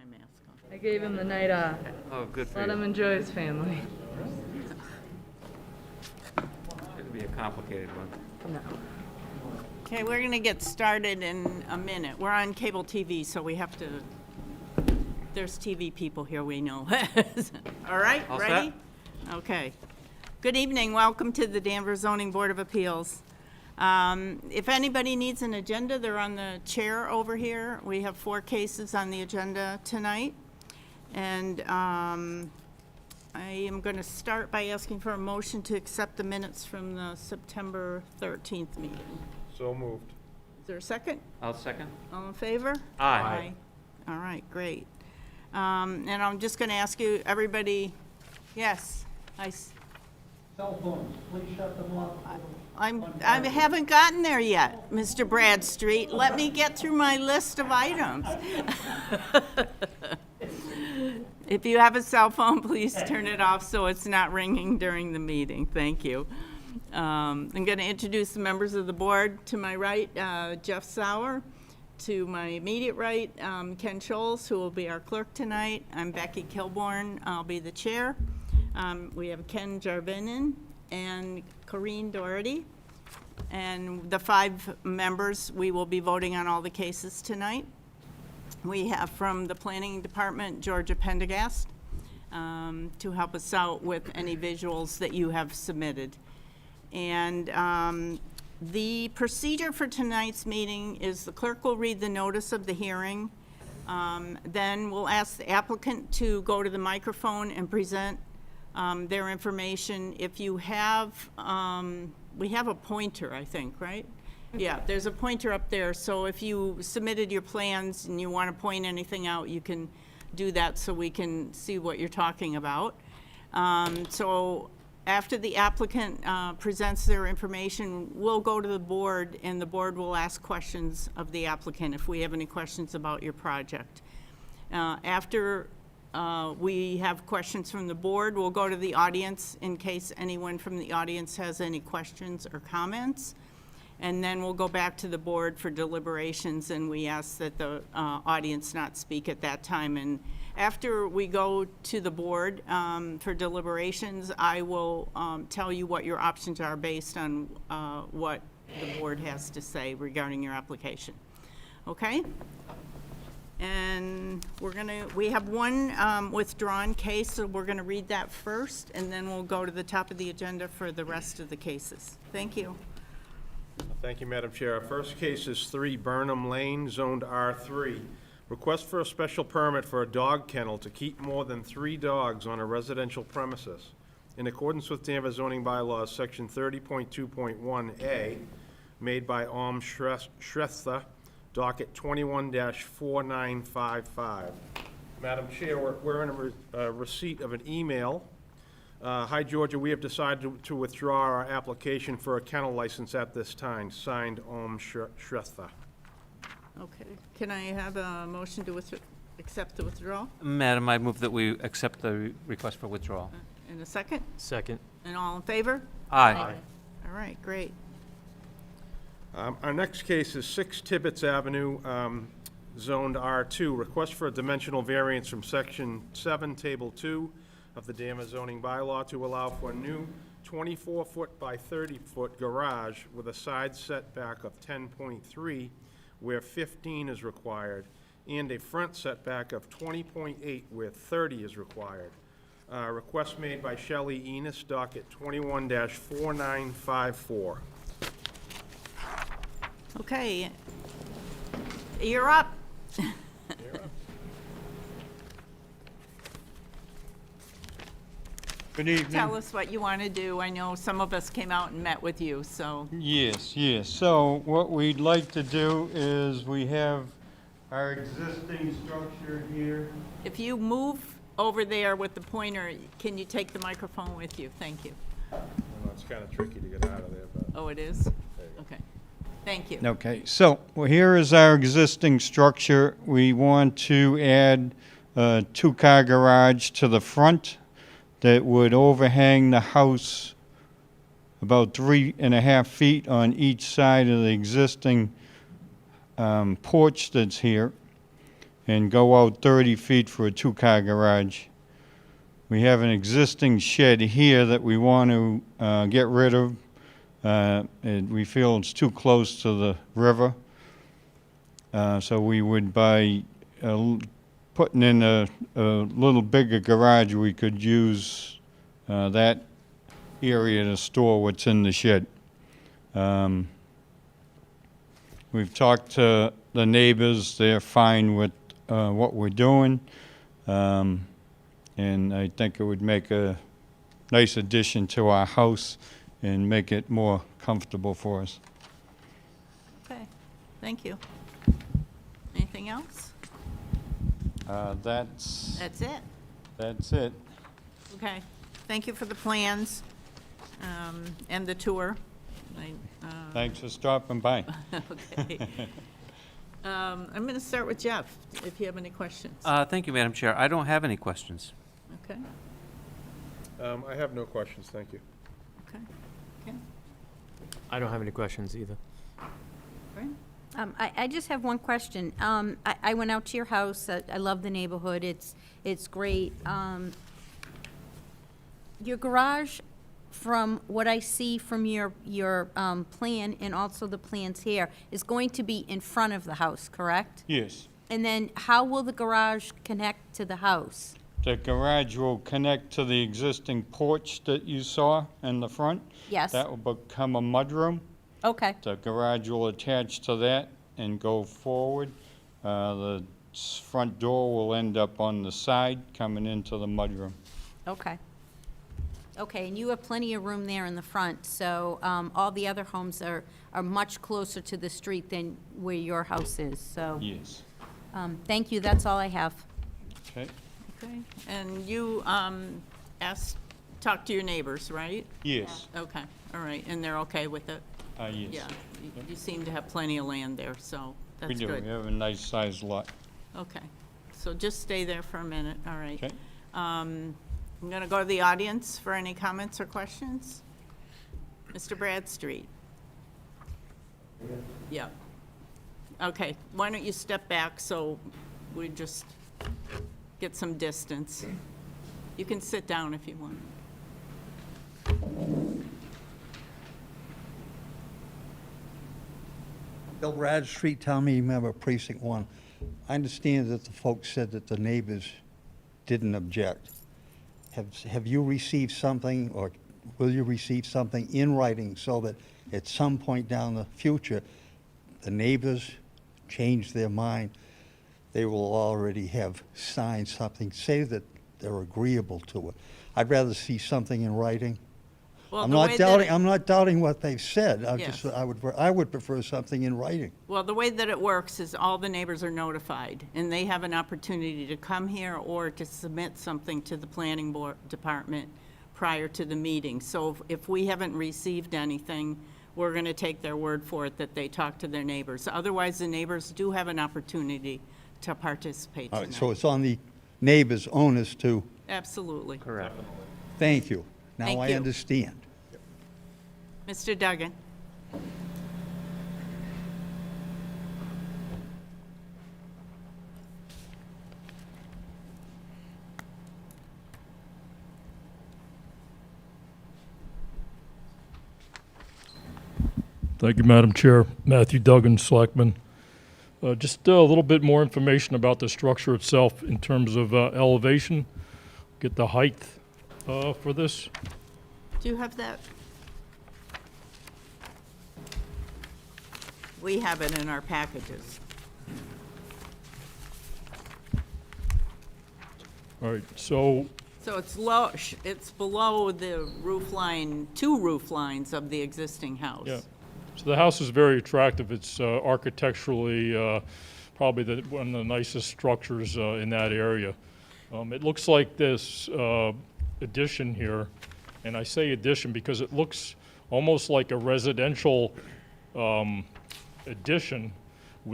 mask on. I gave him the night off. Oh, good for Let him you. enjoy his family. It'll be a complicated one. No. Okay, we're going to get started in a minute. We're on cable TV, so we have to, there's TV people here, we know. All right, All ready? Okay. Good evening, welcome to the Danvers Zoning Board of Appeals. If anybody needs an agenda, they're on the chair over here. We have 4 cases on the agenda tonight. And I am going to start by asking for a motion to accept the minutes from the September 13th meeting. So moved. Is there a second? I'll second. All in favor? Aye. All right, great. And I'm just going to ask you, everybody, yes, Cell phones, please shut them off. I haven't gotten there yet, Mr. Bradstreet. Let me get through my list of items. If you have a cell phone, please turn it off so it's not ringing during the meeting. Thank you. I'm going to introduce the members of the board. To my right, Jeff Sauer. To my immediate right, Ken Scholes, who will be our clerk tonight. I'm Becky Kilborn. I'll be the chair. We have Ken Jarvinen and Corrine Doherty. And the 5 members, we will be voting on all the cases tonight. We have from the planning department, Georgia Pendergast, to help us out with any visuals that you have submitted. And the procedure for tonight's meeting is the clerk will read the notice of the hearing. Then we'll ask the applicant to go to the microphone and present their information. If you have, we have a pointer, I think, right? Yeah, there's a pointer up there, so if you submitted your plans and you want to point anything out, you can do that so we can see what you're talking about. So after the applicant presents their information, we'll go to the board, and the board will ask questions of the applicant if we have any questions about your project. After we have questions from the board, we'll go to the audience in case anyone from the audience has any questions or comments. And then we'll go back to the board for deliberations, and we ask that the audience not speak at that time. And after we go to the board for deliberations, I will tell you what your options are based on what the board has to say regarding your application. Okay? And we have one withdrawn case, so we're gonna read that first, and then we'll go to the top of the agenda for the rest of the cases. Thank you. Thank you, Madam Chair. Our first case is 3 Burnham Lane, zoned R3. Request for a special permit for a dog kennel to keep more than 3 dogs on a residential premises. In accordance with Danvers Zoning Bylaws, Section 30.2.1A, made by Shrestha, docket 21-4955. Madam Chair, we're in a receipt of an email. Hi, Georgia. We have decided to withdraw our application for a kennel license at this time. Signed, Shrestha. Okay, can I have a motion to accept the withdrawal? Madam, I move that we accept the request for withdrawal. In a second? Second. And all in favor? Aye. All right, great. Our next case is 6 Tibbetts Avenue, zoned R2. Request for a dimensional variance from Section 7, Table 2 of the Danvers Zoning Bylaw to allow for a new 24-foot by 30-foot garage with a side setback of 10.3 where 15 is required, and a front setback of 20.8 where 30 is required. Request made by Shelley Enos, docket 21-4954. Okay, you're up. Good evening. Tell us what you want to do. I know some of us came out and met with you, so. Yes. So what we'd like to do is we have our existing structure here. If you move over there with the pointer, can you take the microphone with you? Thank you. Well, it's kind of tricky to get out of there, but. Oh, it is? Okay. Thank you. Okay, so here is our existing structure. We want to add a 2-car garage to the front that would overhang the house about 3.5 feet on each side of the existing porch that's here. and go out 30 feet for a two-car garage. We have an existing shed here that we want to get rid of. We feel it's too close to the river. So we would, by putting in a little bigger garage, we could use that area to store what's in the shed. We've talked to the neighbors. They're fine with what we're doing. And I think it would make a nice addition to our house and make it more comfortable for us. Okay, thank you. Anything else? That's That's it? it. Okay, thank you for the plans and the tour. Thanks for stopping by. Okay. I'm going to start with Jeff, if you have any questions. Thank you, Madam Chair. I don't have any questions. Okay, I have no questions, thank you. okay. Ken? I don't have any questions either. Brian? I just have one question. I went out to your house. I love the neighborhood. It's great. Your garage, from what I see from your plan and also the plans here, is going to be in front of the house, correct? Yes. And then how will the garage connect to the house? The garage will connect to the existing porch that you saw in the front. Yes. That will become a mudroom. Okay, The garage will attach to that and go forward. The front door will end up on the side coming into the mudroom. okay. Okay, and you have plenty of room there in the front, so all the other homes are much closer to the street than where your house is, so. Yes. Thank you, that's all I have. Okay. Okay, and you talked to your neighbors, right? Yes. Okay, all right, and they're okay with it? Yes. Yeah, you seem to have plenty of land there, so We that's do. good. We have a nice sized lot. Okay, so just stay there for a minute, all right. Okay. I'm going to go to the audience for any comments or questions. Mr. Bradstreet? Yeah. Okay, why don't you step back so we just get some distance. You can sit down if you want. Bill Bradstreet, Town Meeting Member, Precinct 1. I understand that the folks said that the neighbors didn't object. Have you received something, or will you receive something in writing so that at some point down the future, the neighbors change their mind, they will already have signed something, say that they're agreeable to it? I'd rather see something in writing. Well, I'm the not way doubting, that it- I'm not doubting what they've said. Yes. I would prefer something in writing. Well, the way that it works is all the neighbors are notified, and they have an opportunity to come here or to submit something to the planning board department prior to the meeting. So if we haven't received anything, we're going to take their word for it that they talked to their neighbors. Otherwise, the neighbors do have an opportunity to participate All right, so tonight. it's on the neighbors' onus to, Absolutely. Correct. thank you. Now Thank I you. understand. Mr. Duggan? Thank you, Madam Chair. Matthew Duggan, Selectman. Just a little bit more information about the structure itself in terms of elevation. Get the height for this. Do you have that? We have it in our packages. All right, so, So it's low, it's below the roof line, two roof lines of the existing house. yeah. So the house is very attractive. It's architecturally probably one of the nicest structures in that area. It looks like this addition here, and I say addition because it looks almost like a residential addition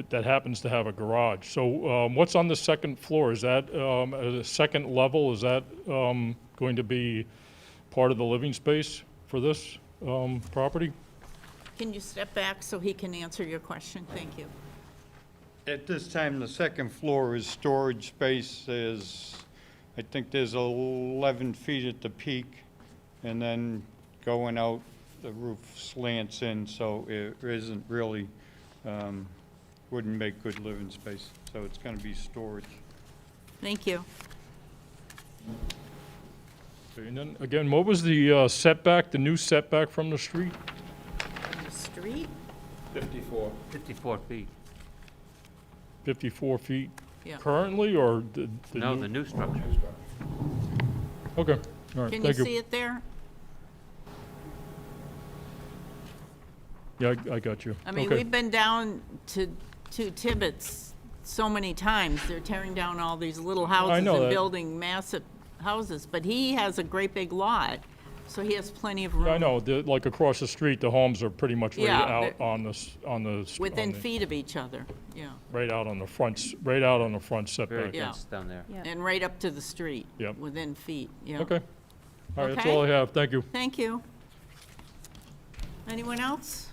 that happens to have a garage. So what's on the second floor? Is that a second level? Is that going to be part of the living space for this property? Can you step back so he can answer your question? Thank you. At this time, the second floor is storage space. I think there's 11 feet at the peak, and then going out, the roof slants in, so it isn't really, wouldn't make good living space. So it's going to be storage. Thank you. Okay, and then, again, what was the setback, the new setback from the street? The street? 54. 54 feet. 54 feet Yeah. currently, or the No, new? the new structure. Okay, all right, Can you thank you. see it there? Yeah, I got you. I mean, Okay. we've been down to Tibbetts so many times. They're tearing down all these little houses know and that. building massive houses. But he has a great big lot, so he has plenty of room. Yeah, I know, like across the street, the homes are pretty much right Yeah, out they're- on Within the- feet of each other, yeah. right out on the front, right out on the front Very setback. Yeah. dense down there. And right up to the street. Yep. Within feet, yeah. Okay. All right, that's Okay. all I have, thank you. Thank you. Anyone else?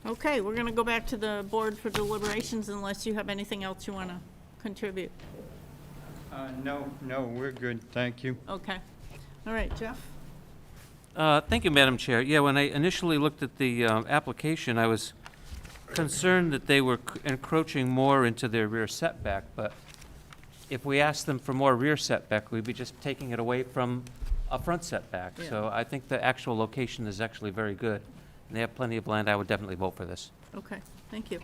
Okay, we're gonna go back to the board for deliberations unless you have anything else you wanna contribute. No, we're good, thank you. Okay. All right, Jeff? Thank you, Madam Chair. Yeah, when I initially looked at the application, I was concerned that they were encroaching more into their rear setback, but if we asked them for more rear setback, we'd be just taking it away from a front setback. Yeah. So I think the actual location is actually very good, and they have plenty of land. I would definitely vote for this. Okay, thank you.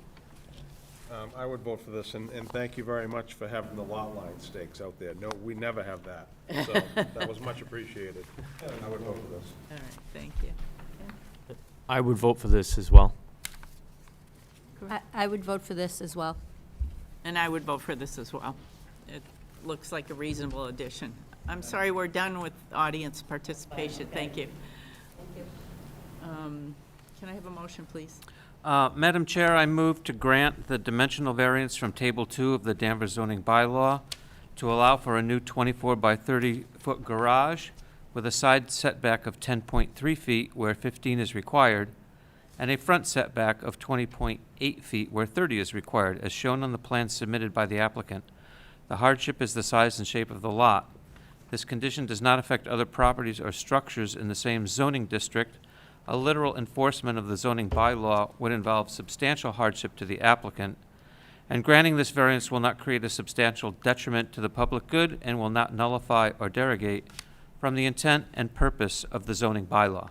I would vote for this, and thank you very much for having the lot line stakes out there. No, we never have that, so that was much appreciated. I would vote for this. All right, thank you. I would vote for this as well. I would vote for this as well. And I would vote for this as well. It looks like a reasonable addition. I'm sorry, we're done with audience participation. Thank you. Can I have a motion, please? Madam Chair, I move to grant the dimensional variance from Table 2 of the Danvers Zoning Bylaw to allow for a new 24 by 30-foot garage with a side setback of 10.3 feet where 15 is required, and a front setback of 20.8 feet where 30 is required, as shown on the plan submitted by the applicant. The hardship is the size and shape of the lot. This condition does not affect other properties or structures in the same zoning district. A literal enforcement of the zoning bylaw would involve substantial hardship to the applicant, and granting this variance will not create a substantial detriment to the public good and will not nullify or derogate from the intent and purpose of the zoning bylaw.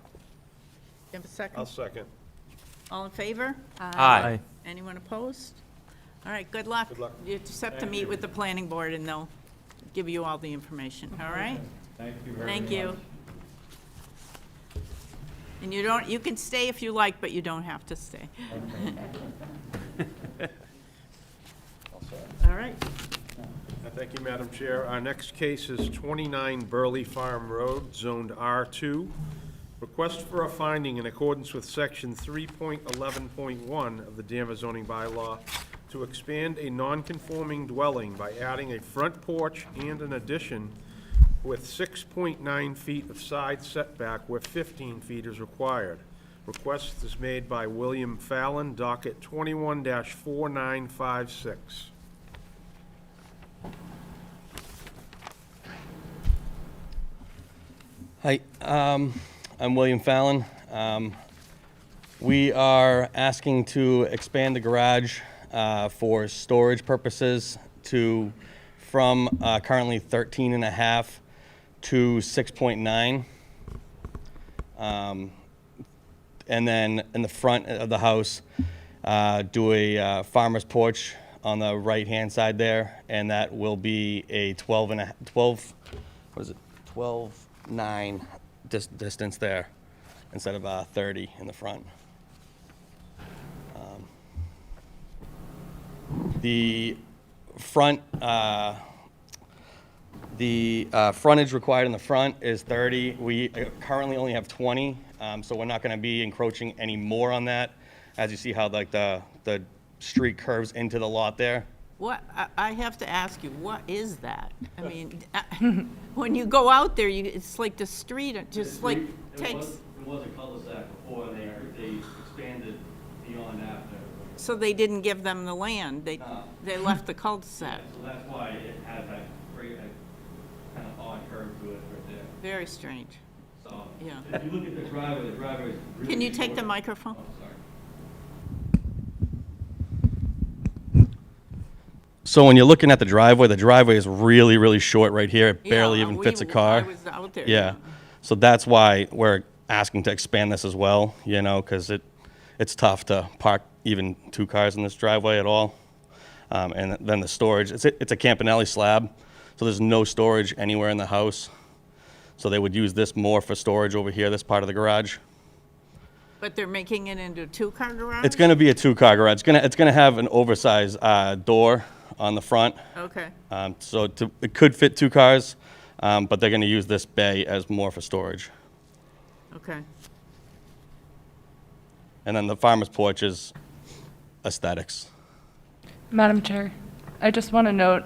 You have a second? I'll second. All in favor? Aye. Anyone opposed? All right, good luck. Good luck. You just have to meet with the planning board, and they'll give you all the information, all right? Thank you very much. Thank you. And you can stay if you like, but you don't have to stay. All right. Thank you, Madam Chair. Our next case is 29 Burley Farm Road, zoned R2. Request for a finding in accordance with Section 3.11.1 of the Danvers Zoning Bylaw to expand a non-conforming dwelling by adding a front porch and an addition with 6.9 feet of side setback where 15 feet is required. Request is made by William Fallon, docket 21-4956. Hi, I'm William Fallon. We are asking to expand the garage for storage purposes from currently 13 and a half to 6.9. And then in the front of the house, do a farmer's porch on the right-hand side there, and that will be a 12.9 distance there instead of 30 in the front. The front, frontage required in the front is 30. We currently only have 20, so we're not going to be encroaching any more on that. As you see how like the street curves into the lot there. What, I have to ask you, what is that? I mean, when you go out there, it's like the street, it just like takes, It was a cul-de-sac before, and they expanded beyond after. So they didn't give them the land, they left the cul-de-sac. So that's why it has that great, kind of odd curve to it right there. Very strange, So, yeah. if you look at the driveway is really. Can you take the microphone? Oh, sorry. So when you're looking at the driveway is really, really short right here. It barely Yeah, even fits a I car. was out there. Yeah. So that's why we're asking to expand this as well, you know, because it's tough to park even 2 cars in this driveway at all. And then the storage, it's a Campanelli slab, so there's no storage anywhere in the house. So they would use this more for storage over here, this part of the garage. But they're making it into a 2-car garage? It's gonna be a 2-car garage. It's gonna have an oversized door on the front. Okay, So it could fit 2 cars, but they're gonna use this bay as more for storage. okay. And then the farmer's porch is aesthetics. Madam Chair, I just want to note,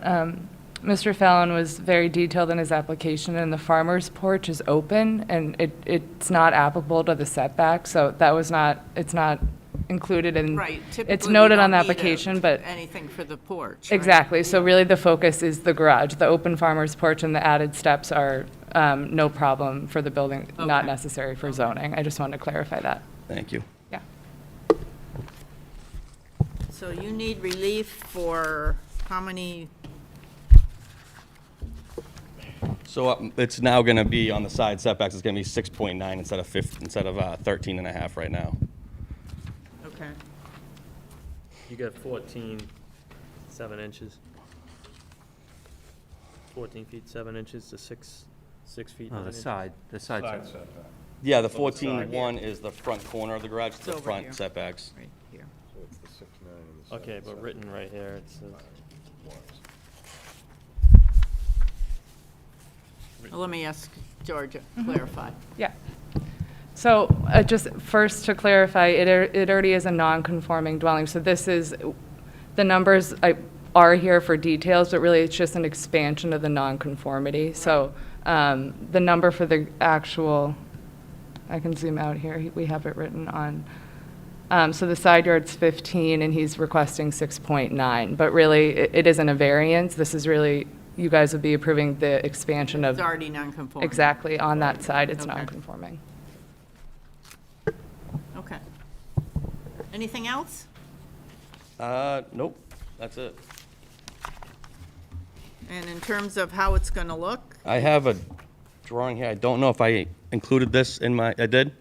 Mr. Fallon was very detailed in his application, and the farmer's porch is open, and it's not applicable to the setback, so that was not, it's not included in. Right, typically It's we noted on don't the need application, but. anything for the porch, right? Exactly, so really the focus is the garage. The open farmer's porch and the added steps are no problem for the building, not Okay. necessary for zoning. I just wanted to clarify that. Thank you. Yeah. So you need relief for how many, So it's now going to be on the side setbacks, it's going to be 6.9 instead of 13 and a half right now. okay. You got 14, 7 inches. 14 feet, 7 inches to 6 feet, 9 Oh, the inches. side Side setback. setback. Yeah, the 14.1 is the front corner of the garage, It's the over front here. setbacks. Right here. So it's the 6.9 and the side Okay, but setback. written right here, it says, Well, let me ask Georgia, clarify. Yeah. So just first to clarify, it already is a non-conforming dwelling, so this is, the numbers are here for details, but really it's just an expansion of the non-conformity. So the number for the actual, I can zoom out here, we have it written on. So the side yard's 15 and he's requesting 6.9, but really it isn't a variance. This is really, you guys would be approving the expansion of. It's already non-conforming. Exactly, on that side, it's Okay. non-conforming. Okay. Anything else? Nope, that's it. And in terms of how it's going to look? I have a drawing here. I don't know if I included this in I did?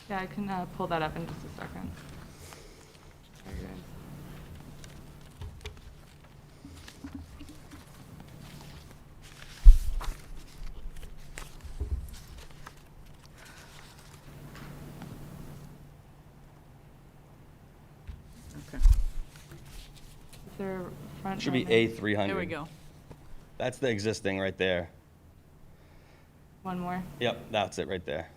Yeah, I can pull that up in just a second. There it is. Okay. Is there a front? Should be one there? A300. There we go. That's the existing right there. One more. Yep, that's it right there.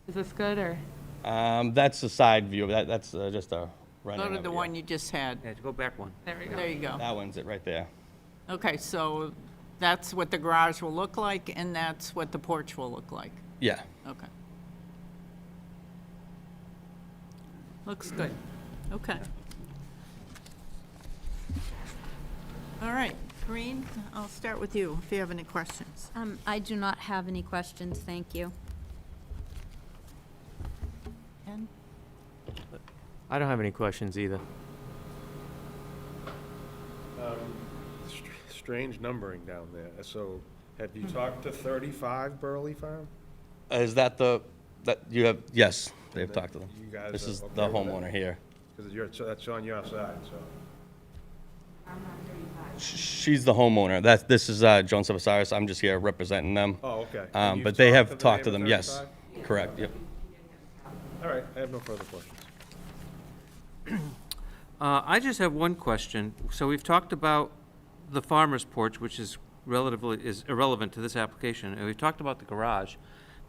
Is this good, or? That's the side view. That's just a rendering Go to of the it, one you just had. Yeah, go back one. There we go. There you yeah. go. That one's it right there. Okay, so that's what the garage will look like, and that's what the porch will look like. Yeah. Okay. Looks good. Okay. All right, Corinne, I'll start with you if you have any questions. I do not have any questions, thank you. Ken? I don't have any questions either. Strange numbering down there. So have you talked to 35 Burley Farm? Is that that you have? Yes, they've talked to them. You guys This are is okay the with that? homeowner here. Because that's on your side, so. She's the homeowner. This is Joan Silvasaris. I'm just here representing them. Oh, okay. And you've But they have the talked to neighbor them, yes. 35? Correct, yep. All right, I have no further questions. I just have one question. So we've talked about the farmer's porch, which is irrelevant to this application, and we've talked about the garage.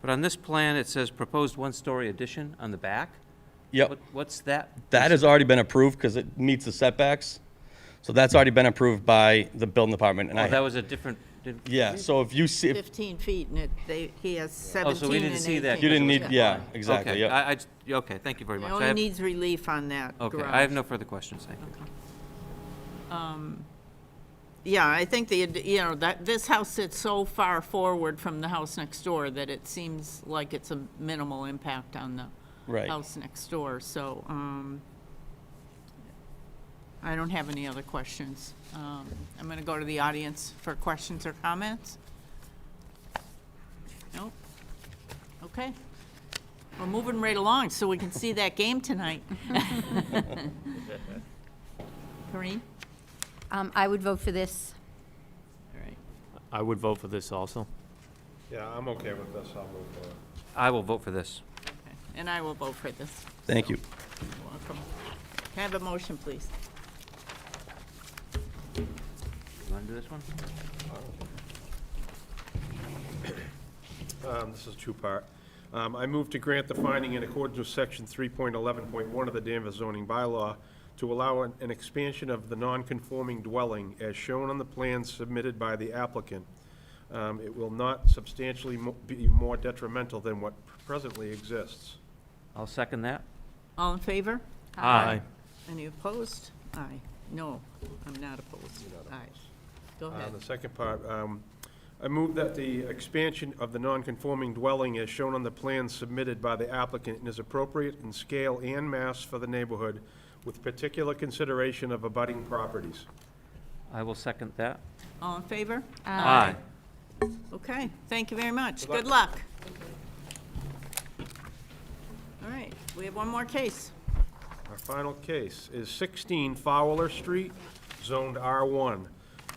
But on this plan, it says proposed one-story addition on the back? Yep. What's that? That has already been approved because it meets the setbacks. So that's already been approved by the building department. And Oh, that was a different Yeah, so if you see, if 15 feet, and he has 17 Oh, so we didn't and see that. 18. you didn't need, yeah, Okay, exactly, yeah. okay, thank you very He much. I only have- needs relief on that Okay, garage. I have no further questions, thank you. Yeah, I think that this house sits so far forward from the house next door that it seems like it's a minimal impact on the Right. house next door, so, I don't have any other questions. I'm gonna go to the audience for questions or comments. Nope. Okay. We're moving right along so we can see that game tonight. Corinne? I would vote for this. All right. I would vote for this also. Yeah, I'm okay with this, I'll move for it. I will vote for this. Okay. And I will vote for this. Thank you. You're welcome. Can I have a motion, please? You want to do this one? This is two-part. I move to grant the finding in accordance with section 3.11.1 of the Danvers zoning bylaw to allow an expansion of the non-conforming dwelling as shown on the plans submitted by the applicant. It will not substantially be more detrimental than what presently exists. I'll second that. All in favor? Aye. Any opposed? Aye. No, I'm not opposed. Aye. Go ahead. The second part, I move that the expansion of the non-conforming dwelling as shown on the plans submitted by the applicant is appropriate in scale and mass for the neighborhood with particular consideration of abutting properties. I will second that. All in favor? Aye. Okay, thank you very much. Good luck. All right, we have one more case. Our final case is 16 Fowler Street, zoned R1.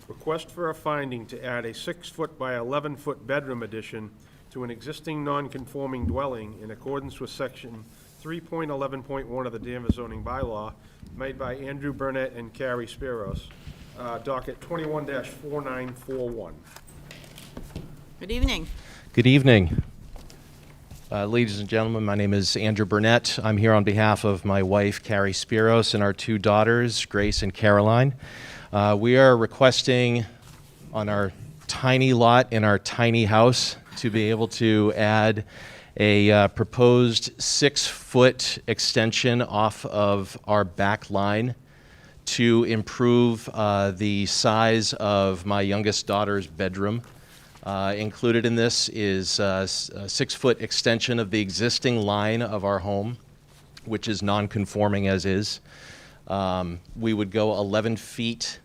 Request for a finding to add a 6-foot by 11-foot bedroom addition to an existing non-conforming dwelling in accordance with section 3.11.1 of the Danvers zoning bylaw, made by Andrew Burnett and Carrie Spiros, docket 21-4941. Good evening. Good evening. Ladies and gentlemen, my name is Andrew Burnett. I'm here on behalf of my wife, Carrie Spiros, and our two daughters, Grace and Caroline. We are requesting on our tiny lot in our tiny house to be able to add a proposed 6-foot extension off of our back line to improve the size of my youngest daughter's bedroom. Included in this is a 6-foot extension of the existing line of our home, which is non-conforming as is. We would go 11 feet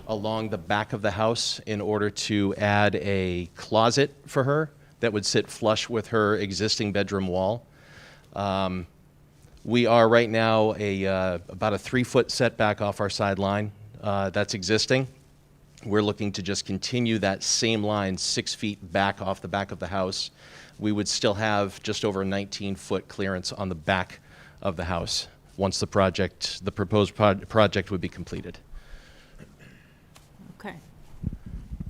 along the back of the house in order to add a closet for her that would sit flush with her existing bedroom wall. We are right now about a 3-foot setback off our sideline. That's existing. We're looking to just continue that same line 6 feet back off the back of the house. We would still have just over a 19-foot clearance on the back of the house once the proposed project would be completed. Okay.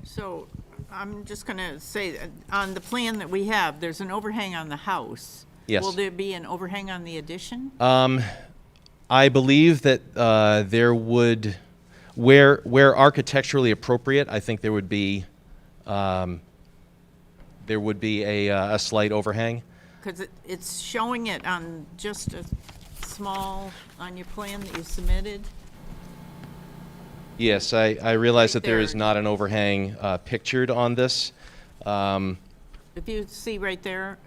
So I'm just going to say, that on the plan that we have, there's an overhang on the house. Yes. Will there be an overhang on the addition? I believe that there would, where architecturally appropriate, I think there would be a slight overhang. Because it's showing it on just a small, on your plan that you submitted. Yes, I realize Right that there is there. not an overhang pictured on this. If you see right there,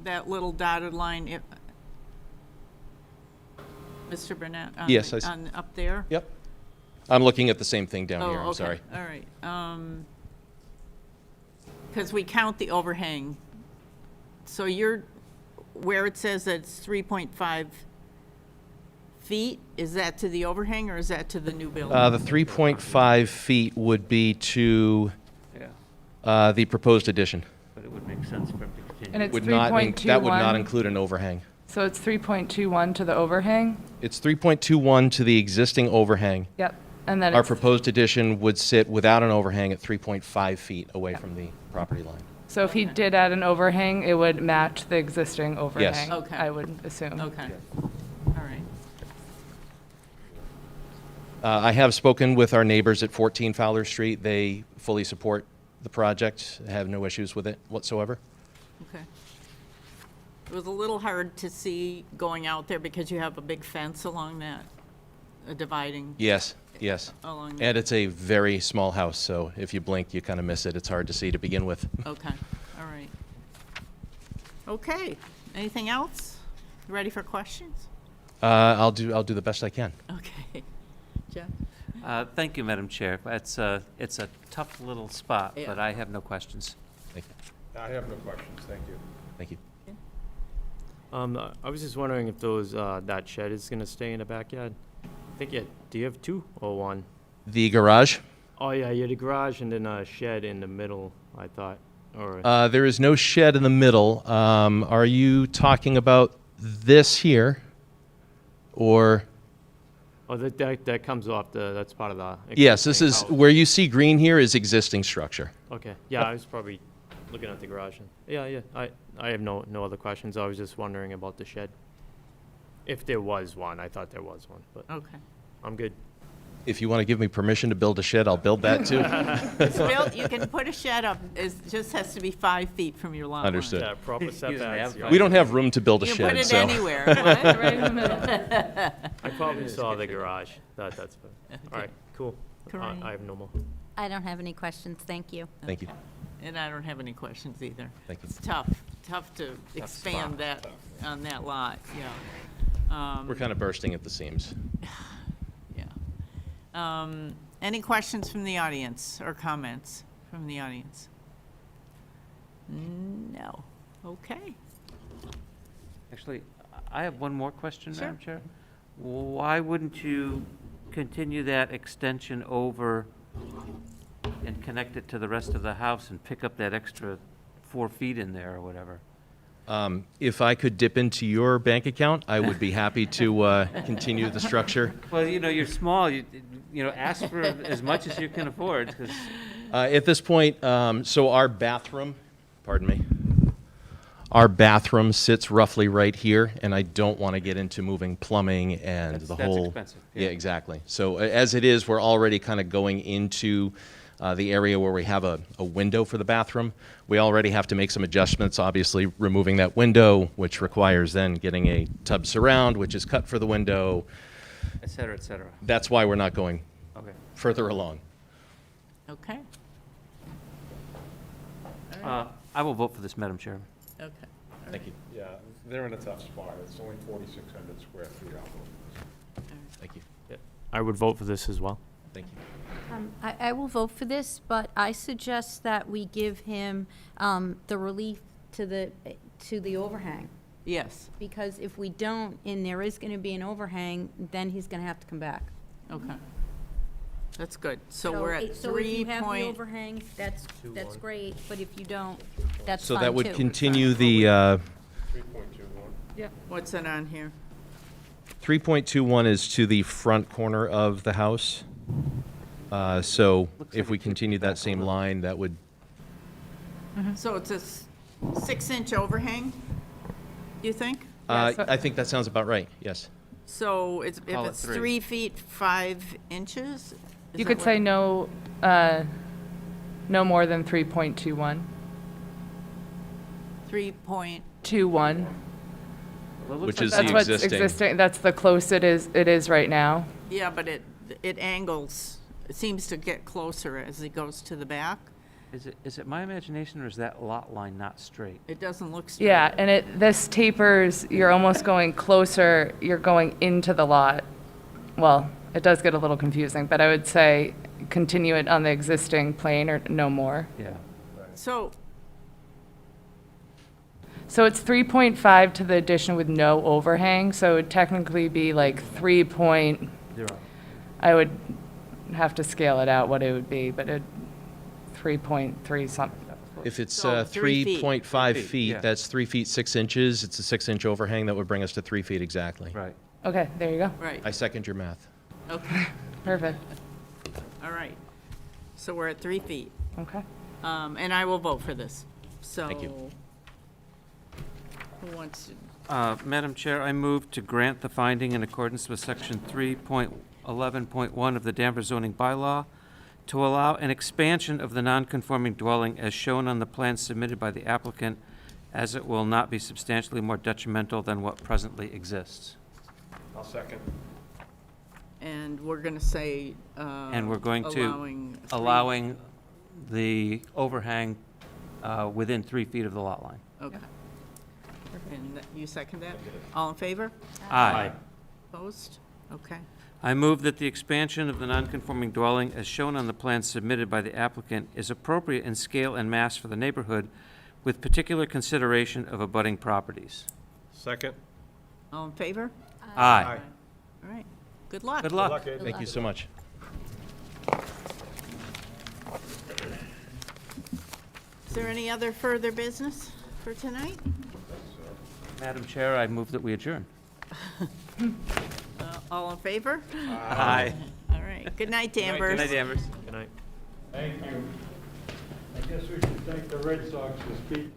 that little dotted line, Mr. Burnett? Yes, I see. Up there? Yep. I'm looking at the same thing down Oh, here, I'm okay. sorry. All right. Because we count the overhang. So where it says that it's 3.5 feet, is that to the overhang or is that to the new building? The 3.5 feet would be to Yeah, the proposed addition. but it would make sense for him to And continue. it's Would not, that would not 3.21, include an overhang. so it's 3.21 to the overhang? It's 3.21 to the existing overhang. Yep, and then Our it's, proposed addition would sit without an overhang at 3.5 feet away from the property line. so if he did add an overhang, it would match the existing overhang, Okay. I would assume. Okay. All right. I have spoken with our neighbors at 14 Fowler Street. They fully support the project, have no issues with it whatsoever. Okay. It was a little hard to see going out there because you have a big fence along that, dividing Yes, yes. along that. And it's a very small house, so if you blink, you kind of miss it. It's hard to see to begin with. Okay, all right. Okay, anything else? You ready for questions? I'll do the best I can. Okay. Jeff? Thank you, Madam Chair. It's a tough little spot, Yeah. but I have no questions. Thank you. I have no questions, thank you. Thank you. I was just wondering if those, that shed is gonna stay in the backyard? I think do you have two or one? The garage? Oh, yeah, you had a garage and then a shed in the middle, I thought, or, There is no shed in the middle. Are you talking about this here? Or, oh, that comes off that's part of the. yes, this existing is, house. where you see green here is existing structure. Okay, yeah, I was probably looking at the garage. Yeah, I have no other questions. I was just wondering about the shed. If there was one, I thought there was one, but Okay. I'm good. If you want to give me permission to build a shed, I'll build that too. Bill, you can put a shed up, it just has to be 5 feet from your lot line. Understood. Yeah, proper He doesn't setbacks. have yeah. We don't have room to build a You can put shed, it so. anywhere. Right in the middle. I probably saw the garage. That's fine. All right, cool. Correct. I have no more. I don't have any questions, thank you. Thank you. And I don't have any questions either. Thank you. It's tough to expand that on that lot, yeah. We're kind of bursting at the seams. Yeah. Any questions from the audience or comments from the audience? No. Okay. Actually, I have one more question, Sure. Madam Chair. Why wouldn't you continue that extension over and connect it to the rest of the house and pick up that extra 4 feet in there or whatever? If I could dip into your bank account, I would be happy to continue the structure. Well, you're small, ask for as much as you can afford, 'cause At this point, so our bathroom, pardon me, our bathroom sits roughly right here, and I don't want to get into moving plumbing and That's- the that's whole. expensive, Yeah, yeah. exactly. So as it is, we're already kind of going into the area where we have a window for the bathroom. We already have to make some adjustments, obviously removing that window, which requires then getting a tub surround, which is cut for the window. et cetera, et cetera. That's why we're not going Okay. further along. Okay, I will vote for this, Madam Chair. okay. Thank you. Yeah, they're in a tough spot, it's only 4,600 square feet out. Thank you. I would vote for this as well. Thank you. I will vote for this, but I suggest that we give him the relief to the overhang. Yes, Because if we don't, and there is going to be an overhang, then he's going to have to come back. okay. That's good. So we're at So if you have the 3 overhang, that's great, but if you don't, that's So fine that would too. continue the 3.21. What's it on here? 3.21 is to the front corner of the house. So Looks if like we it should continued be back that same a little. line, that would, So it's a 6-inch overhang, you think? I think that sounds about right, yes. So if Call it it's 3. 3 feet, 5 inches? You could say no more than 3.21. 3 21. Well, it looks Which like is that- That's the what's existing. existing, that's the close it is right now. Yeah, but it angles, it seems to get closer as it goes to the back. Is it my imagination, or is that lot line not straight? It doesn't look straight. Yeah, and this tapers, you're almost going closer, you're going into the lot. Well, it does get a little confusing, but I would say continue it on the existing plane or no more. Yeah. So, So it's 3.5 to the addition with no overhang, so it would technically be like 3 point, 0. I would have to scale it out what it would be, but 3.3 something. If it's So 3 feet. 3.5 3 feet, feet, yeah. that's 3 feet 6 inches. It's a 6-inch overhang that would bring us to 3 feet exactly. Right. Okay, there you go. right, I second your math. okay, Perfect. all right. So we're at 3 feet. Okay. And I will vote for this. So. Thank you. Who wants to? Madam Chair, I move to grant the finding in accordance with Section 3.01 11.1 of the Danvers Zoning Bylaw to allow an expansion of the non-conforming dwelling as shown on the plan submitted by the applicant, as it will not be substantially more detrimental than what presently exists. I'll second. And we're going to say, And we're going to allowing allowing the overhang within 3 feet of the lot line. Okay. And you second that? All in favor? Aye. Opposed? Okay. I move that the expansion of the non-conforming dwelling as shown on the plan submitted by the applicant is appropriate in scale and mass for the neighborhood, with particular consideration of abutting properties. Second. All in favor? Aye. All right. Good luck. Good luck. Thank you so much. Is there any other further business for tonight? Madam Chair, I move that we adjourn. All in favor? Aye. All right. Good night, Danvers. Good night, Danvers. Good night. Thank you. I guess we should thank the Red Sox for speaking.